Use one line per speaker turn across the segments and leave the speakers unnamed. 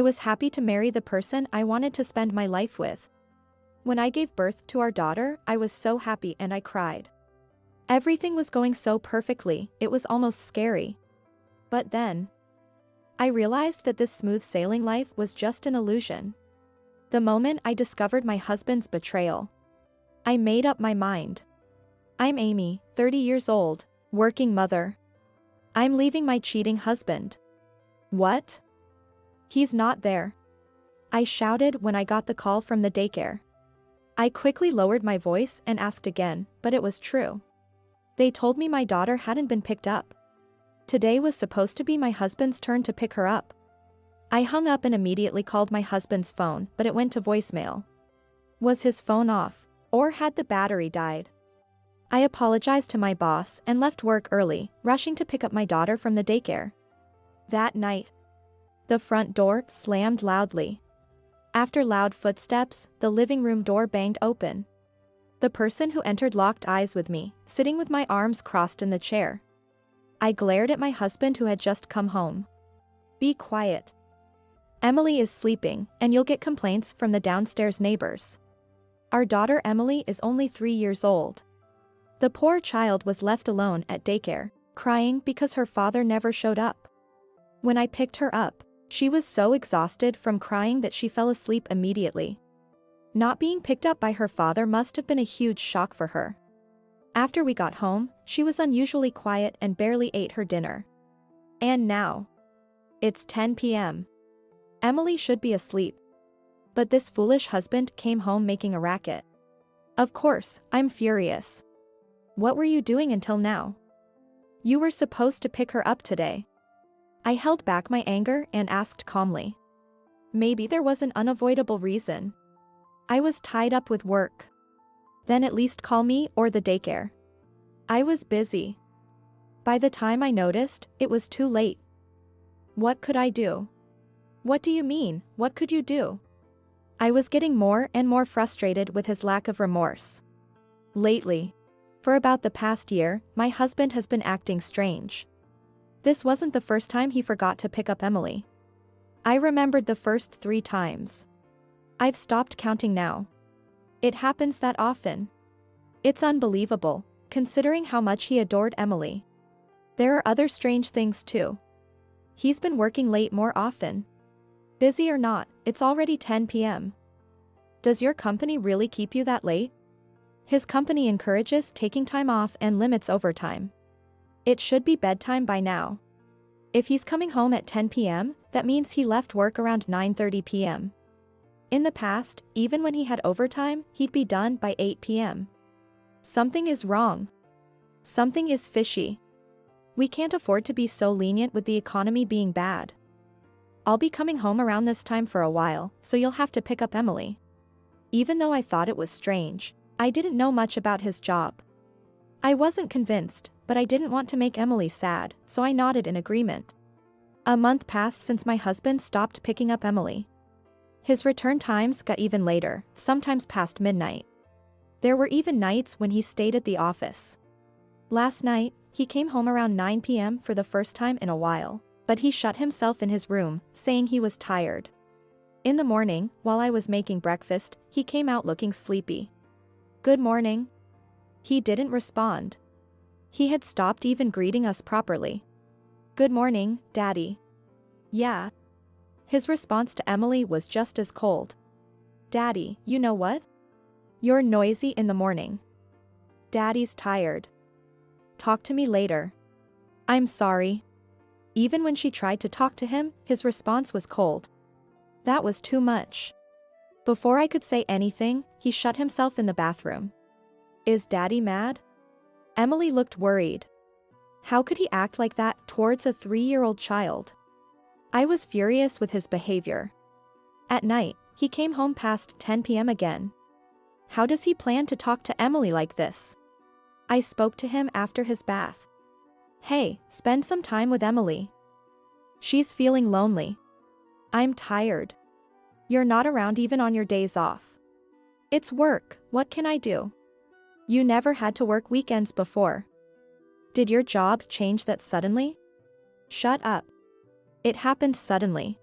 was happy to marry the person I wanted to spend my life with. When I gave birth to our daughter, I was so happy and I cried. Everything was going so perfectly, it was almost scary. But then, I realized that this smooth sailing life was just an illusion. The moment I discovered my husband's betrayal, I made up my mind. I'm Amy, 30 years old, working mother. I'm leaving my cheating husband. What? He's not there. I shouted when I got the call from the daycare. I quickly lowered my voice and asked again, but it was true. They told me my daughter hadn't been picked up. Today was supposed to be my husband's turn to pick her up. I hung up and immediately called my husband's phone, but it went to voicemail. Was his phone off, or had the battery died? I apologized to my boss and left work early, rushing to pick up my daughter from the daycare. That night, the front door slammed loudly. After loud footsteps, the living room door banged open. The person who entered locked eyes with me, sitting with my arms crossed in the chair. I glared at my husband who had just come home. Be quiet. Emily is sleeping, and you'll get complaints from the downstairs neighbors. Our daughter Emily is only 3 years old. The poor child was left alone at daycare, crying because her father never showed up. When I picked her up, she was so exhausted from crying that she fell asleep immediately. Not being picked up by her father must have been a huge shock for her. After we got home, she was unusually quiet and barely ate her dinner. And now, it's 10 p.m. Emily should be asleep. But this foolish husband came home making a racket. Of course, I'm furious. What were you doing until now? You were supposed to pick her up today. I held back my anger and asked calmly. Maybe there was an unavoidable reason. I was tied up with work. Then at least call me or the daycare. I was busy. By the time I noticed, it was too late. What could I do? What do you mean, what could you do? I was getting more and more frustrated with his lack of remorse. Lately, for about the past year, my husband has been acting strange. This wasn't the first time he forgot to pick up Emily. I remembered the first 3 times. I've stopped counting now. It happens that often. It's unbelievable, considering how much he adored Emily. There are other strange things too. He's been working late more often. Busy or not, it's already 10 p.m. Does your company really keep you that late? His company encourages taking time off and limits overtime. It should be bedtime by now. If he's coming home at 10 p.m., that means he left work around 9:30 p.m. In the past, even when he had overtime, he'd be done by 8 p.m. Something is wrong. Something is fishy. We can't afford to be so lenient with the economy being bad. I'll be coming home around this time for a while, so you'll have to pick up Emily. Even though I thought it was strange, I didn't know much about his job. I wasn't convinced, but I didn't want to make Emily sad, so I nodded in agreement. A month passed since my husband stopped picking up Emily. His return times got even later, sometimes past midnight. There were even nights when he stayed at the office. Last night, he came home around 9 p.m. for the first time in a while, but he shut himself in his room, saying he was tired. In the morning, while I was making breakfast, he came out looking sleepy. Good morning. He didn't respond. He had stopped even greeting us properly. Good morning, Daddy. Yeah. His response to Emily was just as cold. Daddy, you know what? You're noisy in the morning. Daddy's tired. Talk to me later. I'm sorry. Even when she tried to talk to him, his response was cold. That was too much. Before I could say anything, he shut himself in the bathroom. Is Daddy mad? Emily looked worried. How could he act like that towards a 3-year-old child? I was furious with his behavior. At night, he came home past 10 p.m. again. How does he plan to talk to Emily like this? I spoke to him after his bath. Hey, spend some time with Emily. She's feeling lonely. I'm tired. You're not around even on your days off. It's work, what can I do? You never had to work weekends before. Did your job change that suddenly? Shut up. It happened suddenly.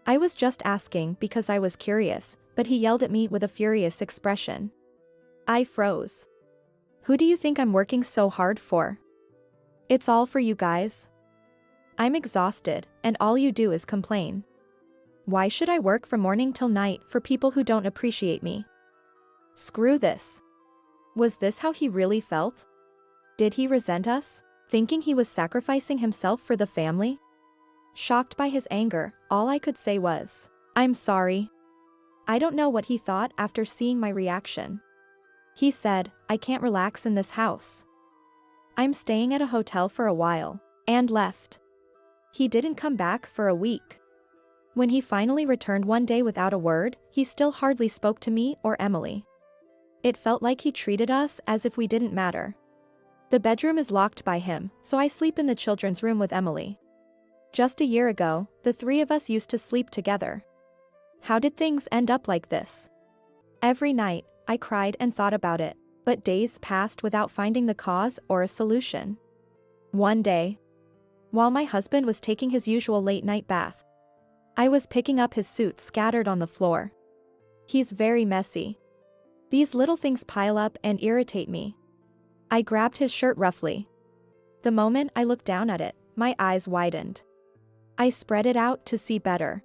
I was just asking because I was curious, but he yelled at me with a furious expression. I froze. Who do you think I'm working so hard for? It's all for you guys. I'm exhausted, and all you do is complain. Why should I work from morning till night for people who don't appreciate me? Screw this. Was this how he really felt? Did he resent us, thinking he was sacrificing himself for the family? Shocked by his anger, all I could say was, I'm sorry. I don't know what he thought after seeing my reaction. He said, I can't relax in this house. I'm staying at a hotel for a while, and left. He didn't come back for a week. When he finally returned one day without a word, he still hardly spoke to me or Emily. It felt like he treated us as if we didn't matter. The bedroom is locked by him, so I sleep in the children's room with Emily. Just a year ago, the three of us used to sleep together. How did things end up like this? Every night, I cried and thought about it, but days passed without finding the cause or a solution. One day, while my husband was taking his usual late-night bath, I was picking up his suit scattered on the floor. He's very messy. These little things pile up and irritate me. I grabbed his shirt roughly. The moment I looked down at it, my eyes widened. I spread it out to see better.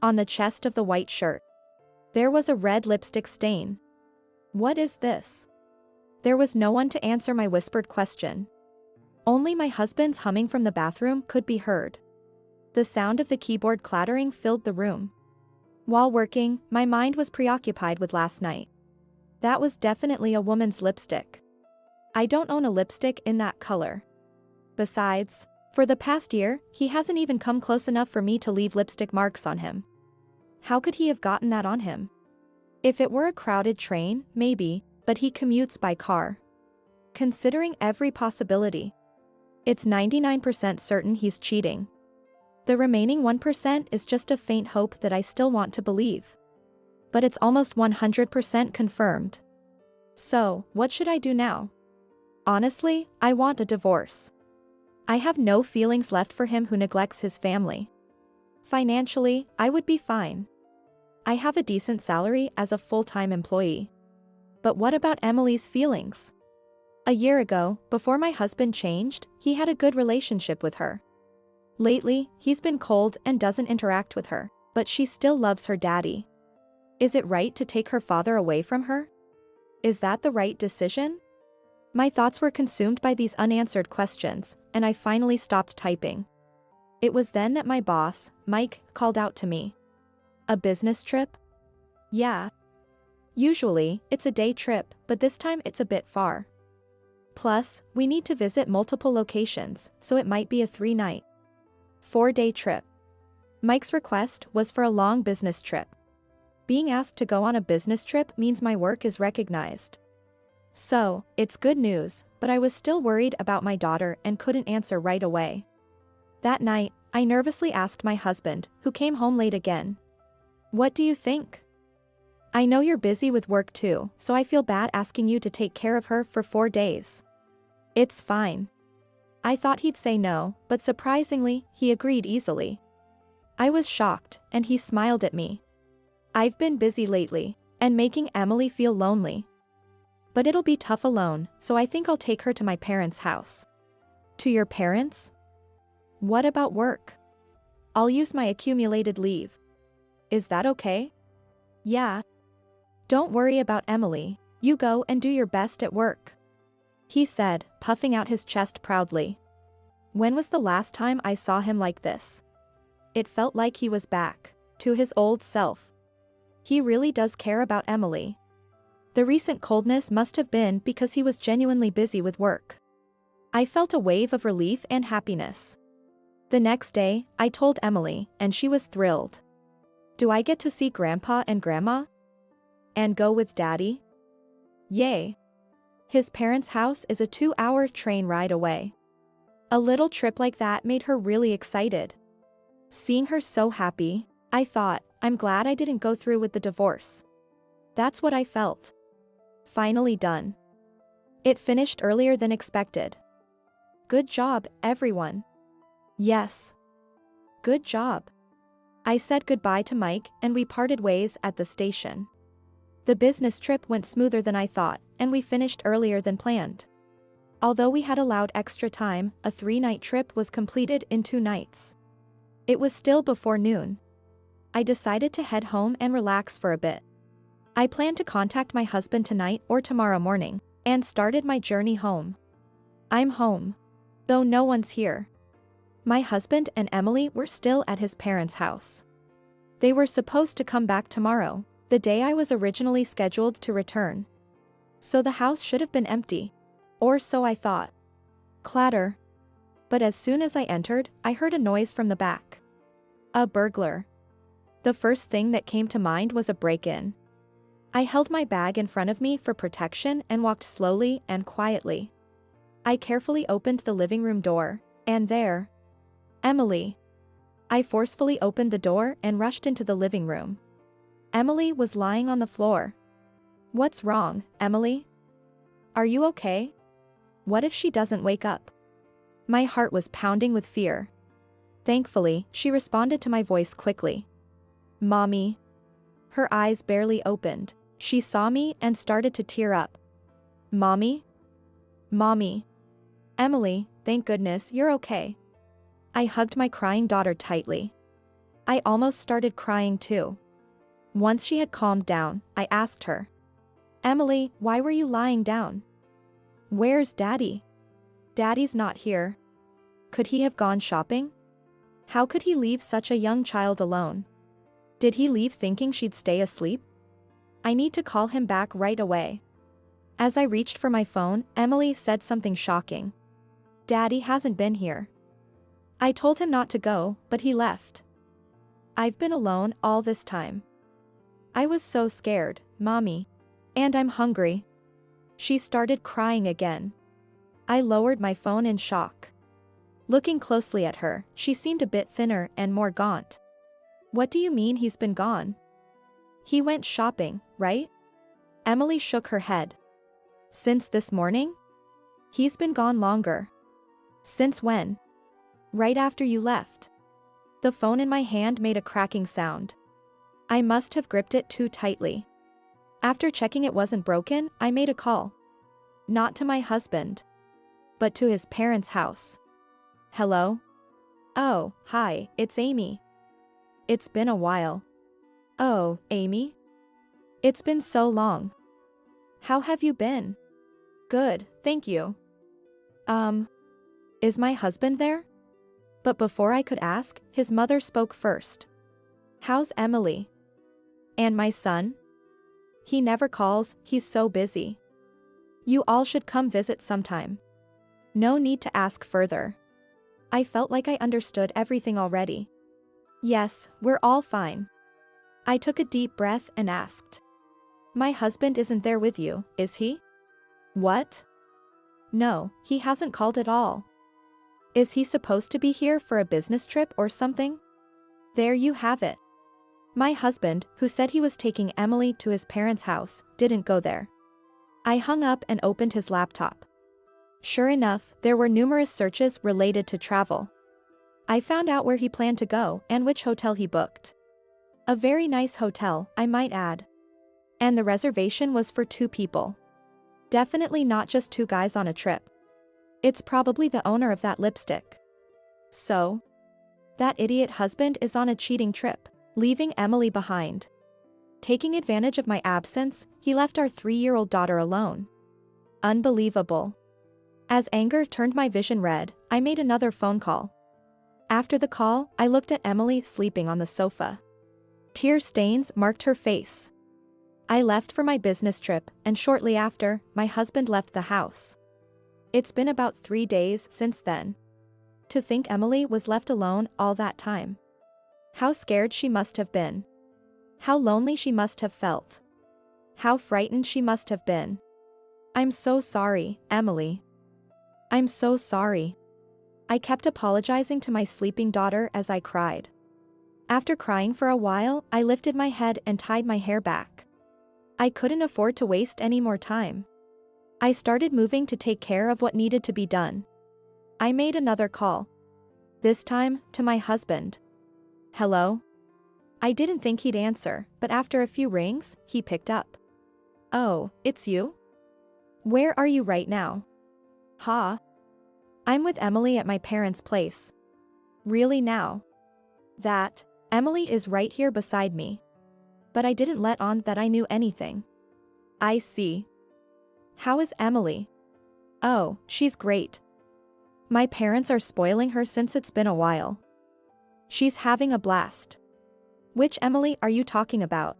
On the chest of the white shirt, there was a red lipstick stain. What is this? There was no one to answer my whispered question. Only my husband's humming from the bathroom could be heard. The sound of the keyboard clattering filled the room. While working, my mind was preoccupied with last night. That was definitely a woman's lipstick. I don't own a lipstick in that color. Besides, for the past year, he hasn't even come close enough for me to leave lipstick marks on him. How could he have gotten that on him? If it were a crowded train, maybe, but he commutes by car. Considering every possibility, it's 99% certain he's cheating. The remaining 1% is just a faint hope that I still want to believe. But it's almost 100% confirmed. So, what should I do now? Honestly, I want a divorce. I have no feelings left for him who neglects his family. Financially, I would be fine. I have a decent salary as a full-time employee. But what about Emily's feelings? A year ago, before my husband changed, he had a good relationship with her. Lately, he's been cold and doesn't interact with her, but she still loves her daddy. Is it right to take her father away from her? Is that the right decision? My thoughts were consumed by these unanswered questions, and I finally stopped typing. It was then that my boss, Mike, called out to me. A business trip? Yeah. Usually, it's a day trip, but this time it's a bit far. Plus, we need to visit multiple locations, so it might be a 3-night, 4-day trip. Mike's request was for a long business trip. Being asked to go on a business trip means my work is recognized. So, it's good news, but I was still worried about my daughter and couldn't answer right away. That night, I nervously asked my husband, who came home late again. What do you think? I know you're busy with work too, so I feel bad asking you to take care of her for 4 days. It's fine. I thought he'd say no, but surprisingly, he agreed easily. I was shocked, and he smiled at me. I've been busy lately, and making Emily feel lonely. But it'll be tough alone, so I think I'll take her to my parents' house. To your parents? What about work? I'll use my accumulated leave. Is that okay? Yeah. Don't worry about Emily, you go and do your best at work. He said, puffing out his chest proudly. When was the last time I saw him like this? It felt like he was back to his old self. He really does care about Emily. The recent coldness must have been because he was genuinely busy with work. I felt a wave of relief and happiness. The next day, I told Emily, and she was thrilled. Do I get to see Grandpa and Grandma? And go with Daddy? Yay! His parents' house is a 2-hour train ride away. A little trip like that made her really excited. Seeing her so happy, I thought, I'm glad I didn't go through with the divorce. That's what I felt. Finally done. It finished earlier than expected. Good job, everyone. Yes. Good job. I said goodbye to Mike and we parted ways at the station. The business trip went smoother than I thought, and we finished earlier than planned. Although we had allowed extra time, a 3-night trip was completed in 2 nights. It was still before noon. I decided to head home and relax for a bit. I planned to contact my husband tonight or tomorrow morning, and started my journey home. I'm home. Though no one's here. My husband and Emily were still at his parents' house. They were supposed to come back tomorrow, the day I was originally scheduled to return. So the house should have been empty. Or so I thought. Clatter. But as soon as I entered, I heard a noise from the back. A burglar. The first thing that came to mind was a break-in. I held my bag in front of me for protection and walked slowly and quietly. I carefully opened the living room door, and there. Emily. I forcefully opened the door and rushed into the living room. Emily was lying on the floor. What's wrong, Emily? Are you okay? What if she doesn't wake up? My heart was pounding with fear. Thankfully, she responded to my voice quickly. Mommy. Her eyes barely opened. She saw me and started to tear up. Mommy? Mommy. Emily, thank goodness you're okay. I hugged my crying daughter tightly. I almost started crying too. Once she had calmed down, I asked her. Emily, why were you lying down? Where's Daddy? Daddy's not here. Could he have gone shopping? How could he leave such a young child alone? Did he leave thinking she'd stay asleep? I need to call him back right away. As I reached for my phone, Emily said something shocking. Daddy hasn't been here. I told him not to go, but he left. I've been alone all this time. I was so scared, Mommy. And I'm hungry. She started crying again. I lowered my phone in shock. Looking closely at her, she seemed a bit thinner and more gaunt. What do you mean he's been gone? He went shopping, right? Emily shook her head. Since this morning? He's been gone longer. Since when? Right after you left. The phone in my hand made a cracking sound. I must have gripped it too tightly. After checking it wasn't broken, I made a call. Not to my husband, but to his parents' house. Hello? Oh, hi, it's Amy. It's been a while. Oh, Amy? It's been so long. How have you been? Good, thank you. Is my husband there? But before I could ask, his mother spoke first. How's Emily? And my son? He never calls, he's so busy. You all should come visit sometime. No need to ask further. I felt like I understood everything already. Yes, we're all fine. I took a deep breath and asked. My husband isn't there with you, is he? What? No, he hasn't called at all. Is he supposed to be here for a business trip or something? There you have it. My husband, who said he was taking Emily to his parents' house, didn't go there. I hung up and opened his laptop. Sure enough, there were numerous searches related to travel. I found out where he planned to go and which hotel he booked. A very nice hotel, I might add. And the reservation was for 2 people. Definitely not just 2 guys on a trip. It's probably the owner of that lipstick. So? That idiot husband is on a cheating trip, leaving Emily behind. Taking advantage of my absence, he left our 3-year-old daughter alone. Unbelievable. As anger turned my vision red, I made another phone call. After the call, I looked at Emily sleeping on the sofa. Tear stains marked her face. I left for my business trip, and shortly after, my husband left the house. It's been about 3 days since then. To think Emily was left alone all that time. How scared she must have been. How lonely she must have felt. How frightened she must have been. I'm so sorry, Emily. I'm so sorry. I kept apologizing to my sleeping daughter as I cried. After crying for a while, I lifted my head and tied my hair back. I couldn't afford to waste any more time. I started moving to take care of what needed to be done. I made another call. This time, to my husband. Hello? I didn't think he'd answer, but after a few rings, he picked up. Oh, it's you? Where are you right now? Ha? I'm with Emily at my parents' place. Really now? That, Emily is right here beside me. But I didn't let on that I knew anything. I see. How is Emily? Oh, she's great. My parents are spoiling her since it's been a while. She's having a blast. Which Emily are you talking about?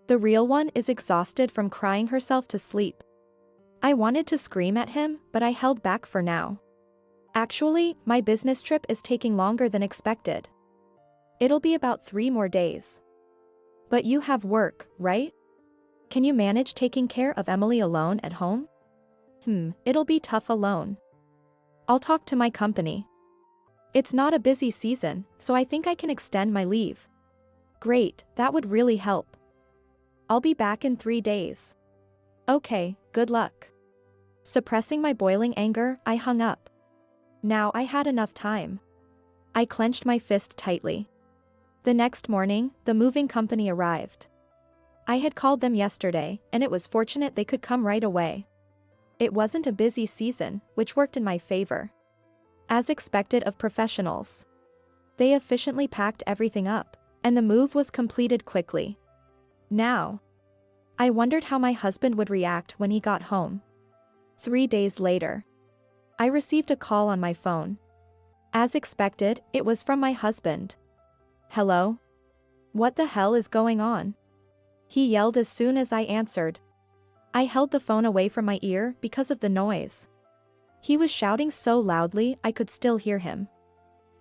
The real one is exhausted from crying herself to sleep. I wanted to scream at him, but I held back for now. Actually, my business trip is taking longer than expected. It'll be about 3 more days. But you have work, right? Can you manage taking care of Emily alone at home? It'll be tough alone. I'll talk to my company. It's not a busy season, so I think I can extend my leave. Great, that would really help. I'll be back in 3 days. Okay, good luck. Suppressing my boiling anger, I hung up. Now I had enough time. I clenched my fist tightly. The next morning, the moving company arrived. I had called them yesterday, and it was fortunate they could come right away. It wasn't a busy season, which worked in my favor. As expected of professionals. They efficiently packed everything up, and the move was completed quickly. Now, I wondered how my husband would react when he got home. 3 days later, I received a call on my phone. As expected, it was from my husband. Hello? What the hell is going on? He yelled as soon as I answered. I held the phone away from my ear because of the noise. He was shouting so loudly I could still hear him.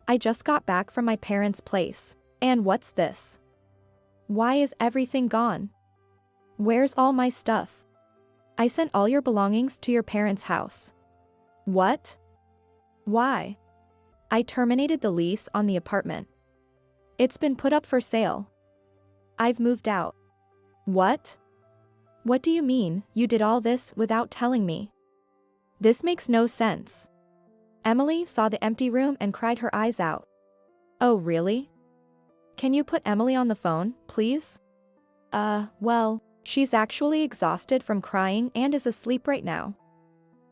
I just got back from my parents' place, and what's this? Why is everything gone? Where's all my stuff? I sent all your belongings to your parents' house. What? Why? I terminated the lease on the apartment. It's been put up for sale. I've moved out. What? What do you mean, you did all this without telling me? This makes no sense. Emily saw the empty room and cried her eyes out. Oh really? Can you put Emily on the phone, please? Well, she's actually exhausted from crying and is asleep right now.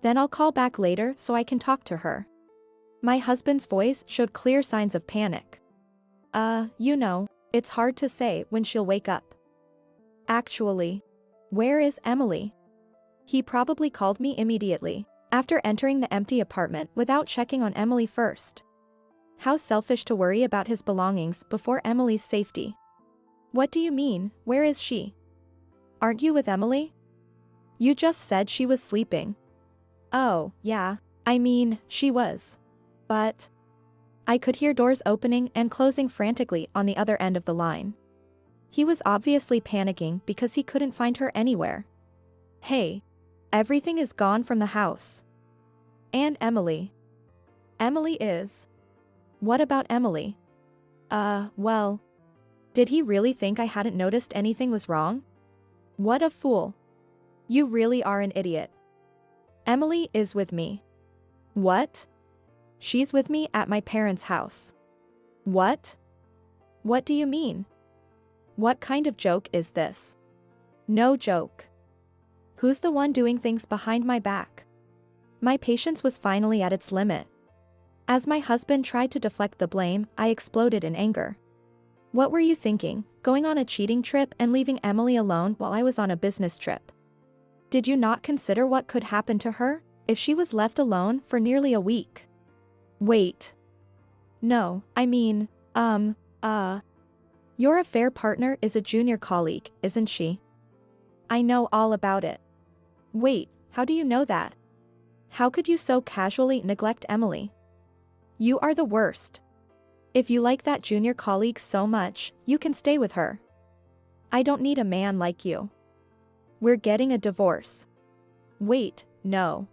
Then I'll call back later so I can talk to her. My husband's voice showed clear signs of panic. It's hard to say when she'll wake up. Actually, where is Emily? He probably called me immediately, after entering the empty apartment without checking on Emily first. How selfish to worry about his belongings before Emily's safety. What do you mean, where is she? Aren't you with Emily? You just said she was sleeping. Oh, yeah, she was. But I could hear doors opening and closing frantically on the other end of the line. He was obviously panicking because he couldn't find her anywhere. Hey, everything is gone from the house. And Emily. Emily is. What about Emily? Well. Did he really think I hadn't noticed anything was wrong? What a fool. You really are an idiot. Emily is with me. What? She's with me at my parents' house. What? What do you mean? What kind of joke is this? No joke. Who's the one doing things behind my back? My patience was finally at its limit. As my husband tried to deflect the blame, I exploded in anger. What were you thinking, going on a cheating trip and leaving Emily alone while I was on a business trip? Did you not consider what could happen to her if she was left alone for nearly a week? Wait. No, your affair partner is a junior colleague, isn't she? I know all about it. Wait, how do you know that? How could you so casually neglect Emily? You are the worst. If you like that junior colleague so much, you can stay with her. I don't need a man like you. We're getting a divorce. Wait, no.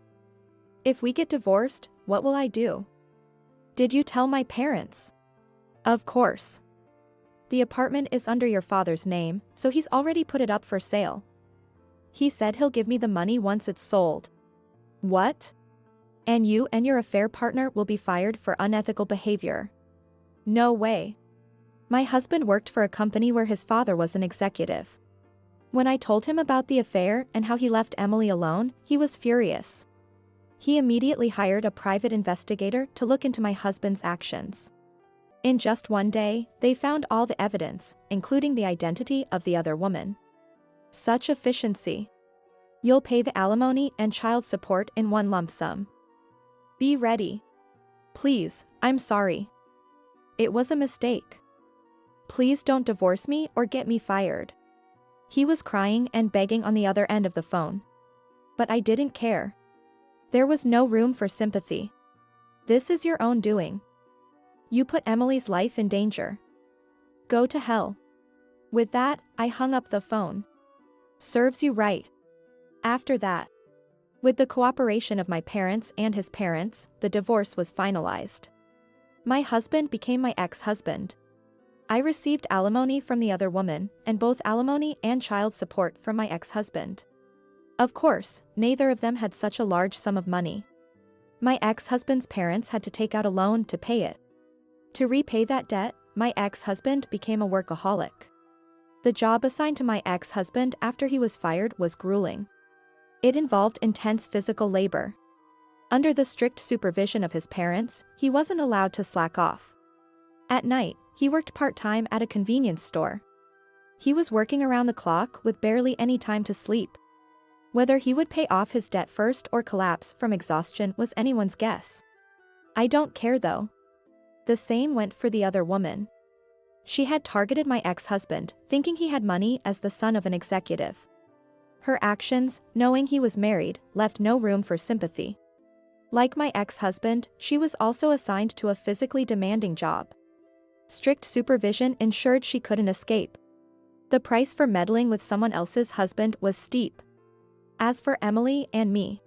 If we get divorced, what will I do? Did you tell my parents? Of course. The apartment is under your father's name, so he's already put it up for sale. He said he'll give me the money once it's sold. What? And you and your affair partner will be fired for unethical behavior. No way. My husband worked for a company where his father was an executive. When I told him about the affair and how he left Emily alone, he was furious. He immediately hired a private investigator to look into my husband's actions. In just one day, they found all the evidence, including the identity of the other woman. Such efficiency. You'll pay the alimony and child support in one lump sum. Be ready. Please, I'm sorry. It was a mistake. Please don't divorce me or get me fired. He was crying and begging on the other end of the phone. But I didn't care. There was no room for sympathy. This is your own doing. You put Emily's life in danger. Go to hell. With that, I hung up the phone. Serves you right. After that, with the cooperation of my parents and his parents, the divorce was finalized. My husband became my ex-husband. I received alimony from the other woman, and both alimony and child support from my ex-husband. Of course, neither of them had such a large sum of money. My ex-husband's parents had to take out a loan to pay it. To repay that debt, my ex-husband became a workaholic. The job assigned to my ex-husband after he was fired was grueling. It involved intense physical labor. Under the strict supervision of his parents, he wasn't allowed to slack off. At night, he worked part-time at a convenience store. He was working around the clock with barely any time to sleep. Whether he would pay off his debt first or collapse from exhaustion was anyone's guess. I don't care though. The same went for the other woman. She had targeted my ex-husband, thinking he had money as the son of an executive. Her actions, knowing he was married, left no room for sympathy. Like my ex-husband, she was also assigned to a physically demanding job. Strict supervision ensured she couldn't escape. The price for meddling with someone else's husband was steep. As for Emily and me,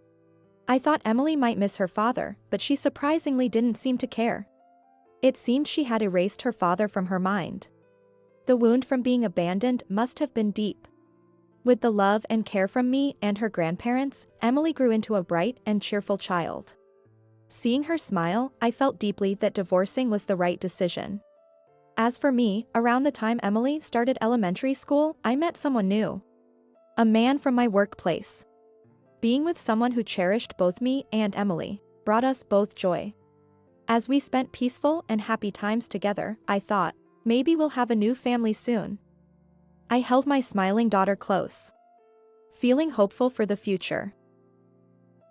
I thought Emily might miss her father, but she surprisingly didn't seem to care. It seemed she had erased her father from her mind. The wound from being abandoned must have been deep. With the love and care from me and her grandparents, Emily grew into a bright and cheerful child. Seeing her smile, I felt deeply that divorcing was the right decision. As for me, around the time Emily started elementary school, I met someone new. A man from my workplace. Being with someone who cherished both me and Emily brought us both joy. As we spent peaceful and happy times together, I thought, maybe we'll have a new family soon. I held my smiling daughter close, feeling hopeful for the future.